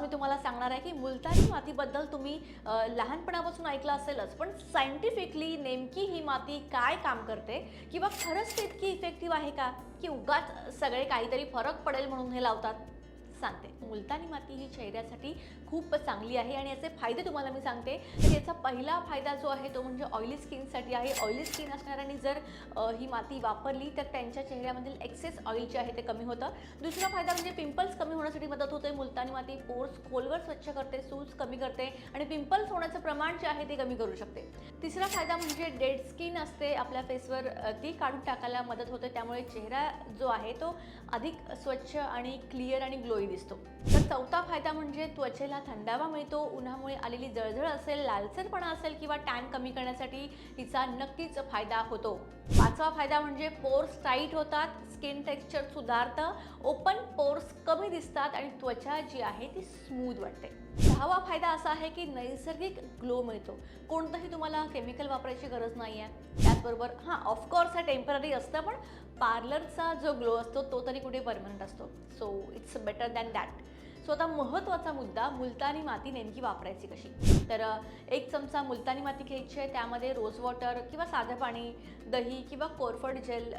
मी तुम्हाला सांगणार आहे की मुलतानी मातीबद्दल तुम्ही लहानपणापासून ऐकलं असेलच, पण सायंटिफिकली नेमकी ही माती काय काम करते किंवा खरंच ते इतकी इफेक्टिव्ह आहे का, की उगाच सगळे काहीतरी फरक पडेल म्हणून हे लावतात? सांगते. मुलतानी माती ही चेहऱ्यासाठी खूप चांगली आहे आणि याचे फायदे तुम्हाला मी सांगते. तर याचा पहिला फायदा जो आहे तो म्हणजे ऑइली स्किनसाठी आहे. ऑइली स्किन असणाऱ्यांनी जर ही माती वापरली तर त्यांच्या चेहऱ्यामधील एक्सेस ऑइल जे आहे ते कमी होतं. दुसरा फायदा म्हणजे पिंपल्स कमी होण्यासाठी मदत होते. मुलतानी माती पोर्स खोलवर स्वच्छ करते, सूज कमी करते आणि पिंपल्स होण्याचं प्रमाण जे आहे ते कमी करू शकते. तिसरा फायदा म्हणजे डेड स्किन असते आपल्या फेसवर, ती काढून टाकायला मदत होते. त्यामुळे चेहरा जो आहे तो अधिक स्वच्छ आणि क्लिअर आणि ग्लोई दिसतो. तर चौथा फायदा म्हणजे त्वचेला थंडावा मिळतो. उन्हामुळे आलेली जळजळ असेल, लालसरपणा असेल किंवा टॅन कमी करण्यासाठी हिचा नक्कीच फायदा होतो. पाचवा फायदा म्हणजे पोर्स टाईट होतात, स्किन टेक्स्चर सुधारतं, ओपन पोर्स कमी दिसतात आणि त्वचा जी आहे ती स्मूथ वाटते. सहावा फायदा असा आहे की नैसर्गिक ग्लो मिळतो. कोणतंही तुम्हाला केमिकल वापरायची गरज नाही आहे. त्याचबरोबर ऑफकोर्स हा टेम्पररी असतं, पण पार्लरचा जो ग्लो असतो तो तरी कुठे परमनंट असतो. So it's better than that. So आता महत्त्वाचा मुद्दा, मुलतानी माती नेमकी वापरायची कशी? तर एक चमचा मुलतानी माती घ्यायची आहे. त्यामध्ये रोज वॉटर किंवा साधं पाणी, दही किंवा कोरफड जेल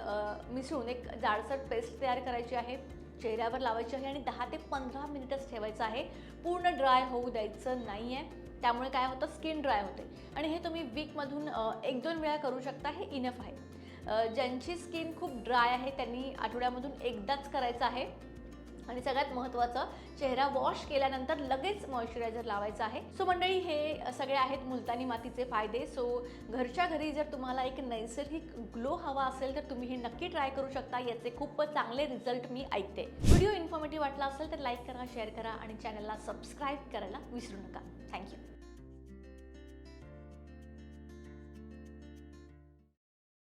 मिसळून एक जाडसर पेस्ट तयार करायची आहे. चेहऱ्यावर लावायची आहे आणि 10 ते 15 मिनिटच ठेवायचं आहे. पूर्ण ड्राय होऊ द्यायचं नाही आहे. त्यामुळे काय होतं, स्किन ड्राय होते आणि हे तुम्ही वीकमधून 1-2 वेळा करू शकता. हे इनफ आहे. ज्यांची स्किन खूप ड्राय आहे त्यांनी आठवड्यामधून एकदाच करायचं आहे. आणि सगळ्यात महत्त्वाचं, चेहरा वॉश केल्यानंतर लगेच मॉइश्चरायझर लावायचं आहे. सो मंडळी, हे सगळे आहेत मुलतानी मातीचे फायदे. सो घरच्या घरी जर तुम्हाला एक नैसर्गिक ग्लो हवा असेल तर तुम्ही हे नक्की ट्राय करू शकता. याचे खूप चांगले रिझल्ट मी ऐकते. व्हिडिओ इन्फॉर्मेटिव्ह वाटला असेल तर लाईक करा, शेअर करा आणि चॅनलला सबस्क्राईब करायला विसरू नका. थँक्यू.